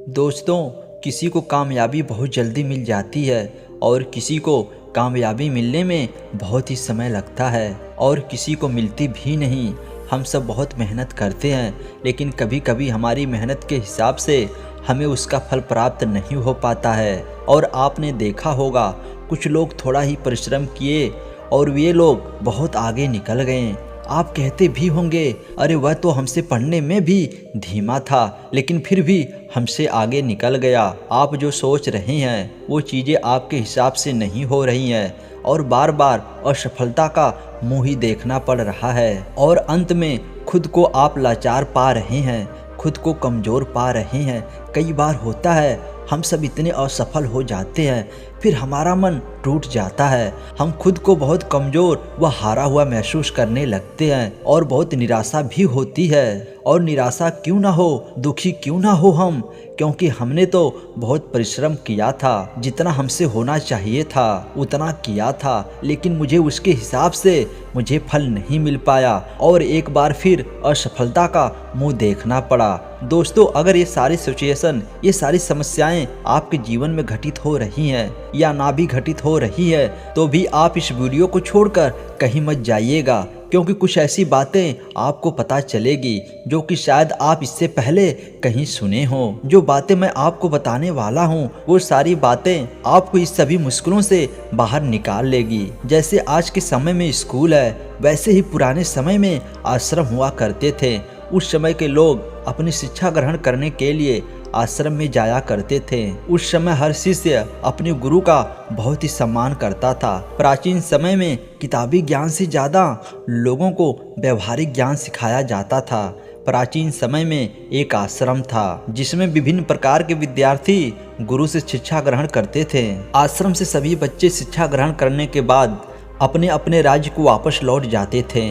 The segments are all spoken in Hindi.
दोस्तों, किसी को कामयाबी बहुत जल्दी मिल जाती है और किसी को कामयाबी मिलने में बहुत ही समय लगता है और किसी को मिलती भी नहीं। हम सब बहुत मेहनत करते हैं, लेकिन कभी कभी हमारी मेहनत के हिसाब से हमें उसका फल प्राप्त नहीं हो पाता है। और आपने देखा होगा, कुछ लोग थोड़ा ही परिश्रम किए और वे लोग बहुत आगे निकल गए। आप कहते भी होंगे, अरे वह तो हमसे पढ़ने में भी धीमा था, लेकिन फिर भी हमसे आगे निकल गया। आप जो सोच रहे हैं वो चीज़ें आपके हिसाब से नहीं हो रही हैं और बार बार असफलता का मुंह ही देखना पड़ रहा है और अंत में खुद को आप लाचार पा रहे हैं, खुद को कमज़ोर पा रहे हैं। कई बार होता है हम सब इतने असफल हो जाते हैं, फिर हमारा मन टूट जाता है, हम खुद को बहुत कमज़ोर व हारा हुआ महसूस करने लगते हैं और बहुत निराशा भी होती है। और निराशा क्यों ना हो, दुखी क्यों ना हो हम, क्योंकि हमने तो बहुत परिश्रम किया था, जितना हमसे होना चाहिए था उतना किया था, लेकिन मुझे उसके हिसाब से मुझे फल नहीं मिल पाया और एक बार फिर असफलता का मुंह देखना पड़ा। दोस्तों, अगर ये सारी सिचुएशन, ये सारी समस्याएं आपके जीवन में घटित हो रही हैं या ना भी घटित हो रही है, तो भी आप इस वीडियो को छोड़कर कहीं मत जाइएगा, क्योंकि कुछ ऐसी बातें आपको पता चलेगी जो कि शायद आप इससे पहले कहीं सुने हों। जो बातें मैं आपको बताने वाला हूँ वो सारी बातें आपको इस सभी मुश्किलों से बाहर निकाल लेगी। जैसे आज के समय में स्कूल है, वैसे ही पुराने समय में आश्रम हुआ करते थे। उस समय के लोग अपनी शिक्षा ग्रहण करने के लिए आश्रम में जाया करते थे। उस समय हर शिष्य अपने गुरु का बहुत ही सम्मान करता था। प्राचीन समय में किताबी ज्ञान से ज़्यादा लोगों को व्यवहारिक ज्ञान सिखाया जाता था। प्राचीन समय में एक आश्रम था जिसमें विभिन्न प्रकार के विद्यार्थी गुरु से शिक्षा ग्रहण करते थे। आश्रम से सभी बच्चे शिक्षा ग्रहण करने के बाद अपने अपने राज्य को वापस लौट जाते थे।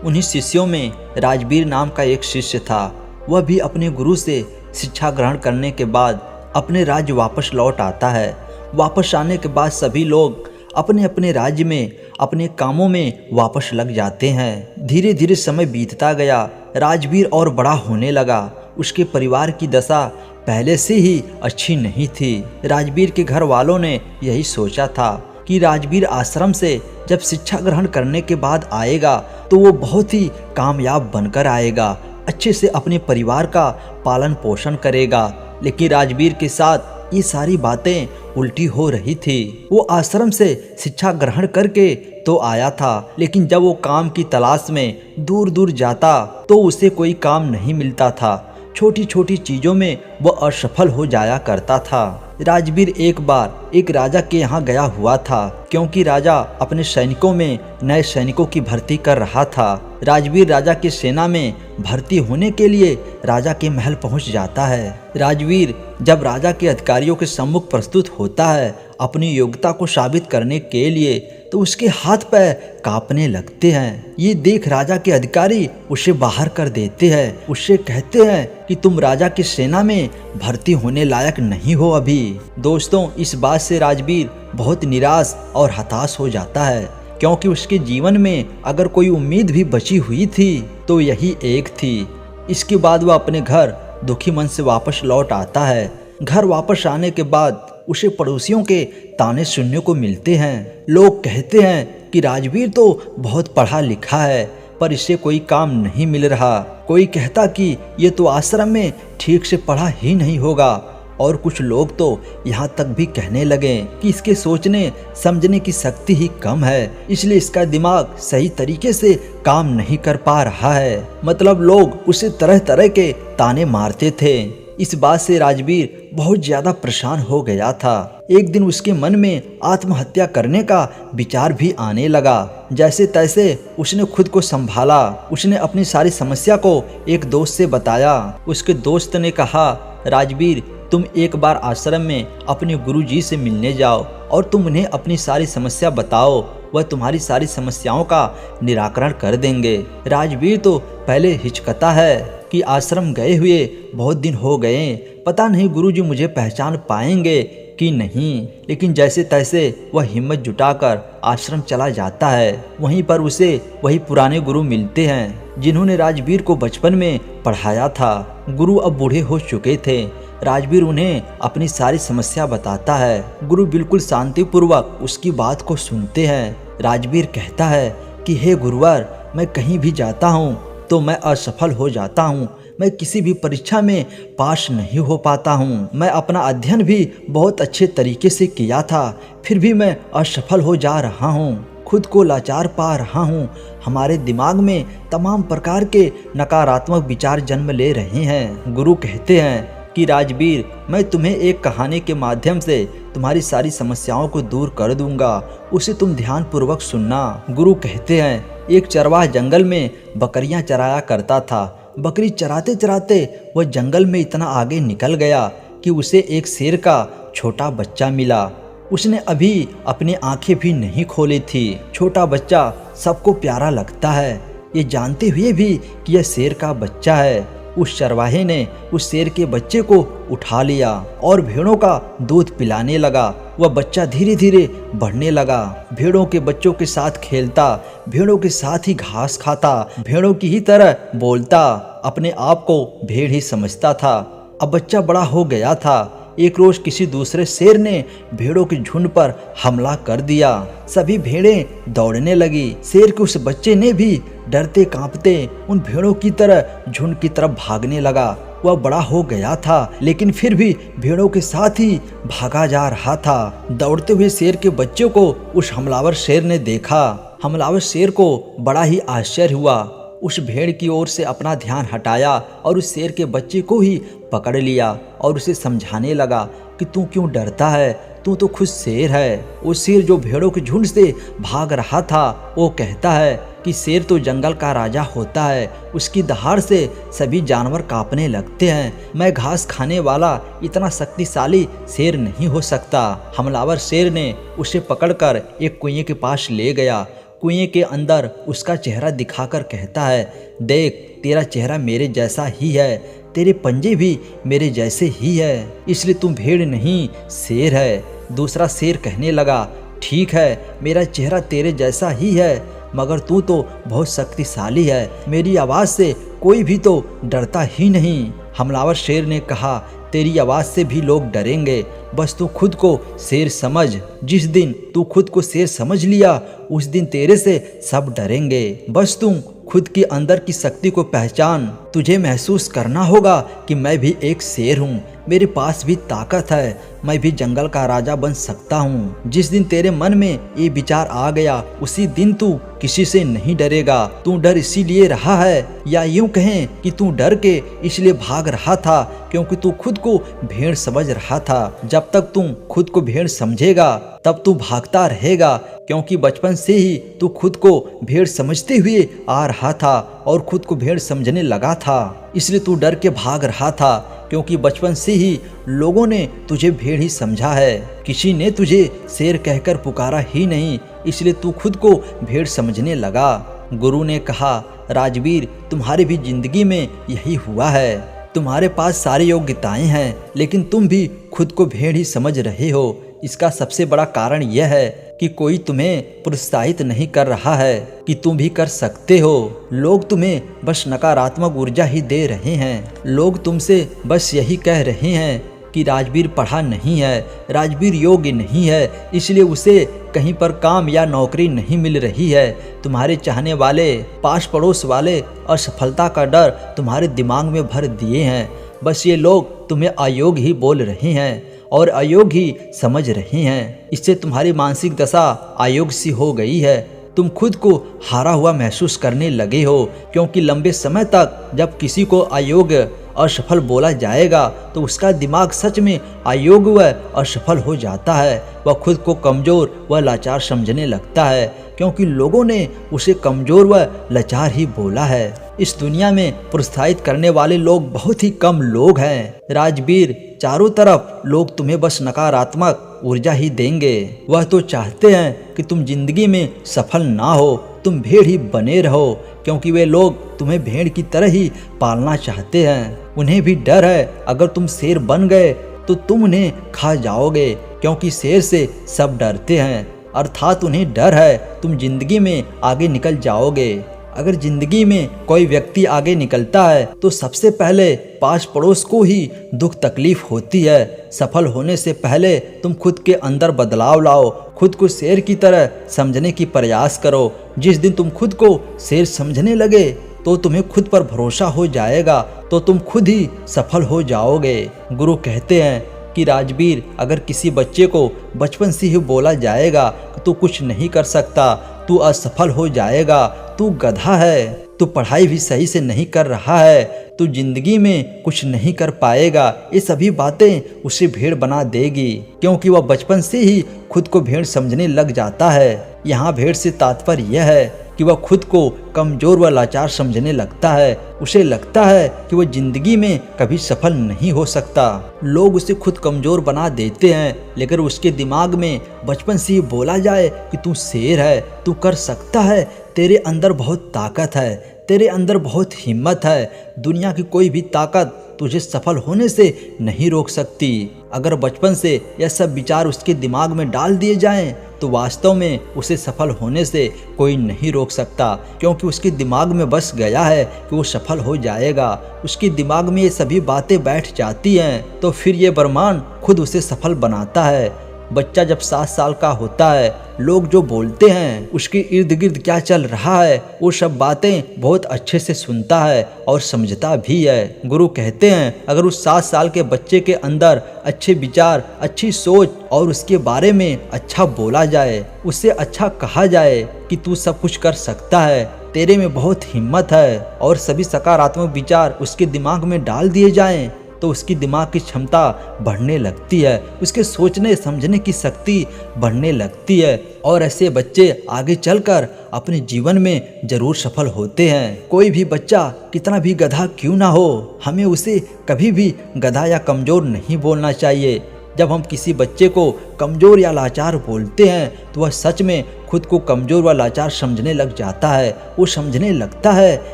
उन्हीं शिष्यों में राजवीर नाम का एक शिष्य था। वह भी अपने गुरु से शिक्षा ग्रहण करने के बाद अपने राज्य वापस लौट आता है। वापस आने के बाद सभी लोग अपने अपने राज्य में अपने कामों में वापस लग जाते हैं। धीरे धीरे समय बीतता गया, राजवीर और बड़ा होने लगा। उसके परिवार की दशा पहले से ही अच्छी नहीं थी। राजवीर के घर वालों ने यही सोचा था कि राजवीर आश्रम से जब शिक्षा ग्रहण करने के बाद आएगा तो वो बहुत ही कामयाब बनकर आएगा, अच्छे से अपने परिवार का पालन पोषण करेगा। लेकिन राजवीर के साथ ये सारी बातें उल्टी हो रही थी। वो आश्रम से शिक्षा ग्रहण करके तो आया था, लेकिन जब वो काम की तलाश में दूर दूर जाता तो उसे कोई काम नहीं मिलता था। छोटी छोटी चीज़ों में वह असफल हो जाया करता था। राजवीर एक बार एक राजा के यहाँ गया हुआ था, क्योंकि राजा अपने सैनिकों में नए सैनिकों की भर्ती कर रहा था। राजवीर राजा की सेना में भर्ती होने के लिए राजा के महल पहुँच जाता है। राजवीर जब राजा के अधिकारियों के सम्मुख प्रस्तुत होता है अपनी योग्यता को साबित करने के लिए, तो उसके हाथ पैर कांपने लगते हैं। ये देख राजा के अधिकारी उसे बाहर कर देते हैं। उससे कहते हैं कि तुम राजा की सेना में भर्ती होने लायक नहीं हो अभी। दोस्तों, इस बात से राजवीर बहुत निराश और हताश हो जाता है, क्योंकि उसके जीवन में अगर कोई उम्मीद भी बची हुई थी तो यही एक थी। इसके बाद वह अपने घर दुखी मन से वापस लौट आता है। घर वापस आने के बाद उसे पड़ोसियों के ताने सुनने को मिलते हैं। लोग कहते हैं कि राजवीर तो बहुत पढ़ा लिखा है, पर इसे कोई काम नहीं मिल रहा। कोई कहता कि ये तो आश्रम में ठीक से पढ़ा ही नहीं होगा, और कुछ लोग तो यहाँ तक भी कहने लगे कि इसके सोचने समझने की शक्ति ही कम है, इसलिए इसका दिमाग सही तरीके से काम नहीं कर पा रहा है। मतलब लोग उसे तरह तरह के ताने मारते थे। इस बात से राजवीर बहुत ज़्यादा परेशान हो गया था। एक दिन उसके मन में आत्महत्या करने का विचार भी आने लगा। जैसे तैसे उसने खुद को संभाला। उसने अपनी सारी समस्या को एक दोस्त से बताया। उसके दोस्त ने कहा, राजवीर, तुम एक बार आश्रम में अपने गुरुजी से मिलने जाओ और तुम उन्हें अपनी सारी समस्या बताओ, वह तुम्हारी सारी समस्याओं का निराकरण कर देंगे। राजवीर तो पहले हिचकता है कि आश्रम गए हुए बहुत दिन हो गए, पता नहीं गुरुजी मुझे पहचान पाएंगे कि नहीं, लेकिन जैसे तैसे वह हिम्मत जुटाकर आश्रम चला जाता है। वहीं पर उसे वही पुराने गुरु मिलते हैं जिन्होंने राजवीर को बचपन में पढ़ाया था। गुरु अब बूढ़े हो चुके थे। राजवीर उन्हें अपनी सारी समस्या बताता है। गुरु बिल्कुल शांतिपूर्वक उसकी बात को सुनते हैं। राजवीर कहता है कि हे गुरुवर, मैं कहीं भी जाता हूँ तो मैं असफल हो जाता हूँ। मैं किसी भी परीक्षा में पास नहीं हो पाता हूँ। मैं अपना अध्ययन भी बहुत अच्छे तरीके से किया था, फिर भी मैं असफल हो जा रहा हूँ। खुद को लाचार पा रहा हूँ। हमारे दिमाग में तमाम प्रकार के नकारात्मक विचार जन्म ले रहे हैं। गुरु कहते हैं कि राजवीर, मैं तुम्हें एक कहानी के माध्यम से तुम्हारी सारी समस्याओं को दूर कर दूंगा, उसे तुम ध्यान पूर्वक सुनना। गुरु कहते हैं, एक चरवाहा जंगल में बकरियां चराया करता था। बकरी चराते चराते वह जंगल में इतना आगे निकल गया कि उसे एक शेर का छोटा बच्चा मिला। उसने अभी अपनी आंखें भी नहीं खोली थी। छोटा बच्चा सबको प्यारा लगता है, ये जानते हुए भी कि यह शेर का बच्चा है। उस चरवाहे ने उस शेर के बच्चे को उठा लिया और भेड़ों का दूध पिलाने लगा। वह बच्चा धीरे धीरे बढ़ने लगा। भेड़ों के बच्चों के साथ खेलता, भेड़ों के साथ ही घास खाता, भेड़ों की ही तरह बोलता। अपने आप को भेड़ ही समझता था। अब बच्चा बड़ा हो गया था। एक रोज किसी दूसरे शेर ने भेड़ों के झुंड पर हमला कर दिया। सभी भेड़ें दौड़ने लगी। शेर के उस बच्चे ने भी डरते कांपते उन भेड़ों की तरह झुंड की तरफ भागने लगा। वह बड़ा हो गया था, लेकिन फिर भी भेड़ों के साथ ही भागा जा रहा था। दौड़ते हुए शेर के बच्चे को उस हमलावर शेर ने देखा। हमलावर शेर को बड़ा ही आश्चर्य हुआ। उस भेड़ की ओर से अपना ध्यान हटाया और उस शेर के बच्चे को ही पकड़ लिया और उसे समझाने लगा कि तू क्यों डरता है, तू तो खुद शेर है। वो शेर जो भेड़ों के झुंड से भाग रहा था, वो कहता है कि शेर तो जंगल का राजा होता है, उसकी दहाड़ से सभी जानवर कांपने लगते हैं। मैं घास खाने वाला इतना शक्तिशाली शेर नहीं हो सकता। हमलावर शेर ने उसे पकड़कर एक कुएं के पास ले गया। कुएं के अंदर उसका चेहरा दिखाकर कहता है, देख, तेरा चेहरा मेरे जैसा ही है, तेरे पंजे भी मेरे जैसे ही है, इसलिए तुम भेड़ नहीं शेर है। दूसरा शेर कहने लगा, ठीक है, मेरा चेहरा तेरे जैसा ही है, मगर तू तो बहुत शक्तिशाली है, मेरी आवाज़ से कोई भी तो डरता ही नहीं। हमलावर शेर ने कहा, तेरी आवाज़ से भी लोग डरेंगे, बस तू खुद को शेर समझ। जिस दिन तू खुद को शेर समझ लिया, उस दिन तेरे से सब डरेंगे। बस तुम खुद के अंदर की शक्ति को पहचान। तुझे महसूस करना होगा कि मैं भी एक शेर हूँ, मेरे पास भी ताकत है, मैं भी जंगल का राजा बन सकता हूँ। जिस दिन तेरे मन में ये विचार आ गया, उसी दिन तू किसी से नहीं डरेगा। तू डर इसीलिए रहा है, या यूं कहें कि तू डर के इसलिए भाग रहा था क्योंकि तू खुद को भेड़ समझ रहा था। जब तक तू खुद को भेड़ समझेगा तब तू भागता रहेगा, क्योंकि बचपन से ही तू खुद को भेड़ समझते हुए आ रहा था और खुद को भेड़ समझने लगा था। इसलिए तू डर के भाग रहा था, क्योंकि बचपन से ही लोगों ने तुझे भेड़ ही समझा है। किसी ने तुझे शेर कहकर पुकारा ही नहीं, इसलिए तू खुद को भेड़ समझने लगा। गुरु ने कहा, राजवीर, तुम्हारी भी जिंदगी में यही हुआ है। तुम्हारे पास सारी योग्यताएं हैं, लेकिन तुम भी खुद को भेड़ ही समझ रहे हो। इसका सबसे बड़ा कारण यह है कि कोई तुम्हें प्रोत्साहित नहीं कर रहा है कि तुम भी कर सकते हो। लोग तुम्हें बस नकारात्मक ऊर्जा ही दे रहे हैं। लोग तुमसे बस यही कह रहे हैं कि राजवीर पढ़ा नहीं है, राजवीर योग्य नहीं है, इसलिए उसे कहीं पर काम या नौकरी नहीं मिल रही है। तुम्हारे चाहने वाले, पास पड़ोस वाले असफलता का डर तुम्हारे दिमाग में भर दिए हैं। बस ये लोग तुम्हें अयोग्य ही बोल रहे हैं और अयोग्य ही समझ रहे हैं। इससे तुम्हारी मानसिक दशा अयोग्य सी हो गई है। तुम खुद को हारा हुआ महसूस करने लगे हो, क्योंकि लंबे समय तक जब किसी को अयोग्य, असफल बोला जाएगा तो उसका दिमाग सच में अयोग्य व असफल हो जाता है। वह खुद को कमज़ोर व लाचार समझने लगता है, क्योंकि लोगों ने उसे कमज़ोर व लाचार ही बोला है। इस दुनिया में प्रोत्साहित करने वाले लोग बहुत ही कम लोग हैं। राजवीर, चारों तरफ लोग तुम्हें बस नकारात्मक ऊर्जा ही देंगे। वह तो चाहते हैं कि तुम जिंदगी में सफल ना हो, तुम भेड़ ही बने रहो, क्योंकि वे लोग तुम्हें भेड़ की तरह ही पालना चाहते हैं। उन्हें भी डर है, अगर तुम शेर बन गए तो तुम उन्हें खा जाओगे, क्योंकि शेर से सब डरते हैं। अर्थात उन्हें डर है तुम जिंदगी में आगे निकल जाओगे। अगर जिंदगी में कोई व्यक्ति आगे निकलता है तो सबसे पहले पास पड़ोस को ही दुख तकलीफ होती है। सफल होने से पहले तुम खुद के अंदर बदलाव लाओ, खुद को शेर की तरह समझने की प्रयास करो। जिस दिन तुम खुद को शेर समझने लगे तो तुम्हें खुद पर भरोसा हो जाएगा, तो तुम खुद ही सफल हो जाओगे। गुरु कहते हैं कि राजवीर, अगर किसी बच्चे को बचपन से ही बोला जाएगा कि तू कुछ नहीं कर सकता, तू असफल हो जाएगा, तू गधा है, तू पढ़ाई भी सही से नहीं कर रहा है, तू जिंदगी में कुछ नहीं कर पाएगा, ये सभी बातें उसे भेड़ बना देगी, क्योंकि वह बचपन से ही खुद को भेड़ समझने लग जाता है। यहाँ भेड़ से तात्पर्य यह है कि वह खुद को कमजोर व लाचार समझने लगता है। उसे लगता है कि वह जिंदगी में कभी सफल नहीं हो सकता। लोग उसे खुद कमजोर बना देते हैं, लेकिन उसके दिमाग में बचपन से ही बोला जाए कि तू शेर है, तू कर सकता है, तेरे अंदर बहुत ताकत है, तेरे अंदर बहुत हिम्मत है, दुनिया की कोई भी ताकत तुझे सफल होने से नहीं रोक सकती। अगर बचपन से यह सब विचार उसके दिमाग में डाल दिए जाएं, तो वास्तव में उसे सफल होने से कोई नहीं रोक सकता, क्योंकि उसके दिमाग में बस गया है कि वो सफल हो जाएगा। उसके दिमाग में ये सभी बातें बैठ जाती हैं, तो फिर ये ब्रह्मांड खुद उसे सफल बनाता है। बच्चा जब 7 साल का होता है, लोग जो बोलते हैं, उसके इर्द गिर्द क्या चल रहा है, वो सब बातें बहुत अच्छे से सुनता है और समझता भी है। गुरु कहते हैं, अगर उस 7 साल के बच्चे के अंदर अच्छे विचार, अच्छी सोच और उसके बारे में अच्छा बोला जाए, उससे अच्छा कहा जाए कि तू सब कुछ कर सकता है, तेरे में बहुत हिम्मत है, और सभी सकारात्मक विचार उसके दिमाग में डाल दिए जाएं, तो उसकी दिमाग की क्षमता बढ़ने लगती है, उसके सोचने समझने की शक्ति बढ़ने लगती है, और ऐसे बच्चे आगे चलकर अपने जीवन में जरूर सफल होते हैं। कोई भी बच्चा कितना भी गधा क्यों ना हो, हमें उसे कभी भी गधा या कमजोर नहीं बोलना चाहिए। जब हम किसी बच्चे को कमज़ोर या लाचार बोलते हैं तो वह सच में खुद को कमज़ोर व लाचार समझने लग जाता है। वो समझने लगता है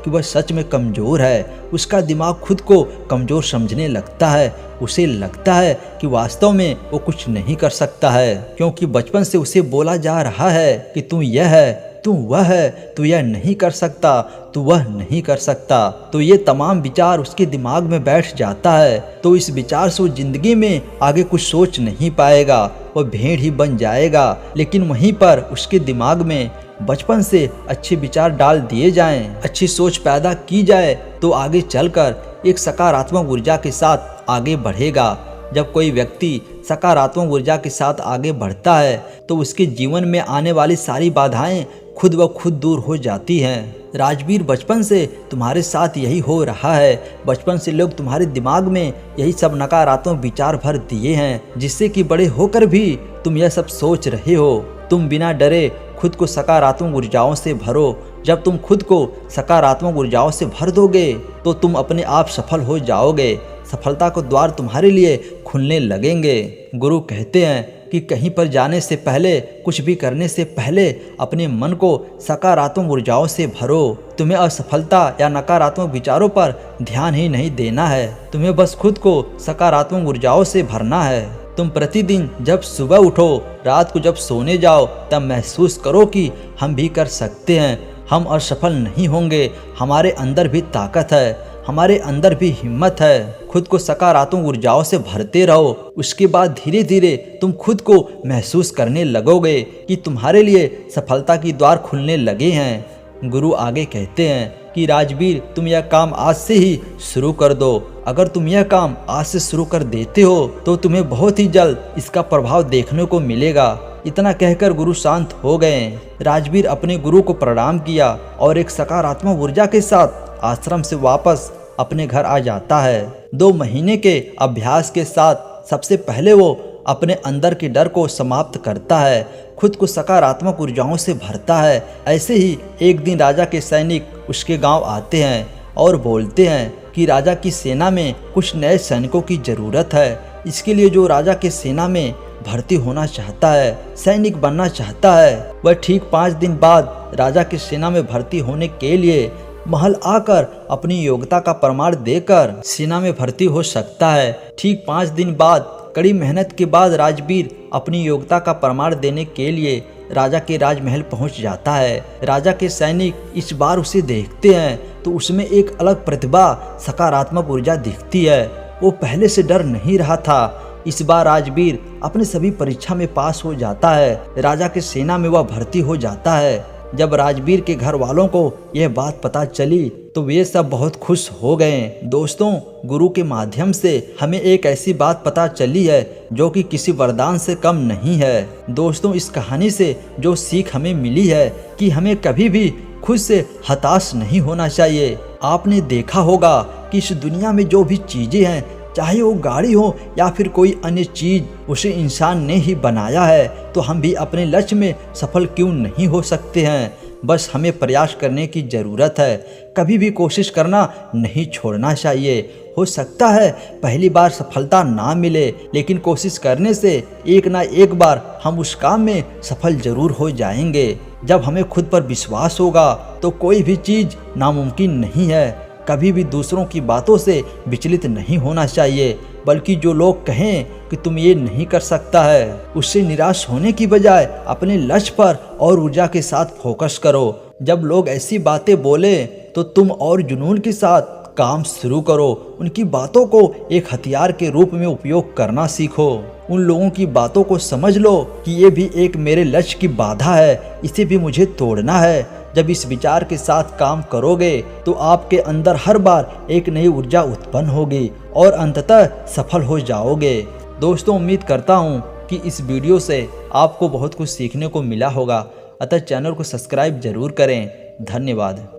कि वह सच में कमज़ोर है। उसका दिमाग खुद को कमज़ोर समझने लगता है। उसे लगता है कि वास्तव में वो कुछ नहीं कर सकता है, क्योंकि बचपन से उसे बोला जा रहा है कि तू यह है, तू वह है, तू यह नहीं कर सकता, तू वह नहीं कर सकता। तो ये तमाम विचार उसके दिमाग में बैठ जाता है। तो इस विचार से वो जिंदगी में आगे कुछ सोच नहीं पाएगा, वह भेड़ ही बन जाएगा। लेकिन वहीं पर उसके दिमाग में बचपन से अच्छे विचार डाल दिए जाएं, अच्छी सोच पैदा की जाए, तो आगे चलकर एक सकारात्मक ऊर्जा के साथ आगे बढ़ेगा। जब कोई व्यक्ति सकारात्मक ऊर्जा के साथ आगे बढ़ता है तो उसके जीवन में आने वाली सारी बाधाएं खुद व खुद दूर हो जाती हैं। राजवीर, बचपन से तुम्हारे साथ यही हो रहा है। बचपन से लोग तुम्हारे दिमाग में यही सब नकारात्मक विचार भर दिए हैं, जिससे कि बड़े होकर भी तुम यह सब सोच रहे हो। तुम बिना डरे खुद को सकारात्मक ऊर्जाओं से भरो। जब तुम खुद को सकारात्मक ऊर्जाओं से भर दोगे तो तुम अपने आप सफल हो जाओगे। सफलता को द्वार तुम्हारे लिए खुलने लगेंगे। गुरु कहते हैं कि कहीं पर जाने से पहले, कुछ भी करने से पहले अपने मन को सकारात्मक ऊर्जाओं से भरो। तुम्हें असफलता या नकारात्मक विचारों पर ध्यान ही नहीं देना है। तुम्हें बस खुद को सकारात्मक ऊर्जाओं से भरना है। तुम प्रतिदिन जब सुबह उठो, रात को जब सोने जाओ, तब महसूस करो कि हम भी कर सकते हैं, हम असफल नहीं होंगे, हमारे अंदर भी ताकत है, हमारे अंदर भी हिम्मत है। खुद को सकारात्मक ऊर्जाओं से भरते रहो। उसके बाद धीरे धीरे तुम खुद को महसूस करने लगोगे कि तुम्हारे लिए सफलता की द्वार खुलने लगे हैं। गुरु आगे कहते हैं कि राजवीर, तुम यह काम आज से ही शुरू कर दो। अगर तुम यह काम आज से शुरू कर देते हो तो तुम्हें बहुत ही जल्द इसका प्रभाव देखने को मिलेगा। इतना कहकर गुरु शांत हो गए। राजवीर अपने गुरु को प्रणाम किया और एक सकारात्मक ऊर्जा के साथ आश्रम से वापस अपने घर आ जाता है। 2 महीने के अभ्यास के साथ सबसे पहले वो अपने अंदर के डर को समाप्त करता है, खुद को सकारात्मक ऊर्जाओं से भरता है। ऐसे ही एक दिन राजा के सैनिक उसके गांव आते हैं और बोलते हैं कि राजा की सेना में कुछ नए सैनिकों की ज़रूरत है। इसके लिए जो राजा के सेना में भर्ती होना चाहता है, सैनिक बनना चाहता है, वह ठीक 5 दिन बाद राजा की सेना में भर्ती होने के लिए महल आकर अपनी योग्यता का प्रमाण देकर सेना में भर्ती हो सकता है। ठीक 5 दिन बाद कड़ी मेहनत के बाद राजवीर अपनी योग्यता का प्रमाण देने के लिए राजा के राजमहल पहुंच जाता है। राजा के सैनिक इस बार उसे देखते हैं तो उसमें एक अलग प्रतिभा, सकारात्मक ऊर्जा दिखती है। वो पहले से डर नहीं रहा था। इस बार राजवीर अपने सभी परीक्षा में पास हो जाता है। राजा के सेना में वह भर्ती हो जाता है। जब राजवीर के घर वालों को यह बात पता चली तो वे सब बहुत खुश हो गए। दोस्तों, गुरु के माध्यम से हमें एक ऐसी बात पता चली है जो कि किसी वरदान से कम नहीं है। दोस्तों, इस कहानी से जो सीख हमें मिली है कि हमें कभी भी खुद से हताश नहीं होना चाहिए। आपने देखा होगा कि इस दुनिया में जो भी चीजें हैं, चाहे वो गाड़ी हो या फिर कोई अन्य चीज, उसे इंसान ने ही बनाया है। तो हम भी अपने लक्ष्य में सफल क्यों नहीं हो सकते हैं। बस हमें प्रयास करने की ज़रूरत है। कभी भी कोशिश करना नहीं छोड़ना चाहिए। हो सकता है पहली बार सफलता ना मिले, लेकिन कोशिश करने से एक ना एक बार हम उस काम में सफल जरूर हो जाएंगे। जब हमें खुद पर विश्वास होगा तो कोई भी चीज़ नामुमकिन नहीं है। कभी भी दूसरों की बातों से विचलित नहीं होना चाहिए, बल्कि जो लोग कहें कि तुम ये नहीं कर सकता है, उससे निराश होने की बजाय अपने लक्ष्य पर और ऊर्जा के साथ फोकस करो। जब लोग ऐसी बातें बोले तो तुम और जुनून के साथ काम शुरू करो। उनकी बातों को एक हथियार के रूप में उपयोग करना सीखो। उन लोगों की बातों को समझ लो कि ये भी एक मेरे लक्ष्य की बाधा है, इसे भी मुझे तोड़ना है। जब इस विचार के साथ काम करोगे तो आपके अंदर हर बार एक नई ऊर्जा उत्पन्न होगी और अंततः सफल हो जाओगे। दोस्तों, उम्मीद करता हूँ कि इस वीडियो से आपको बहुत कुछ सीखने को मिला होगा। अतः चैनल को सब्सक्राइब जरूर करें। धन्यवाद।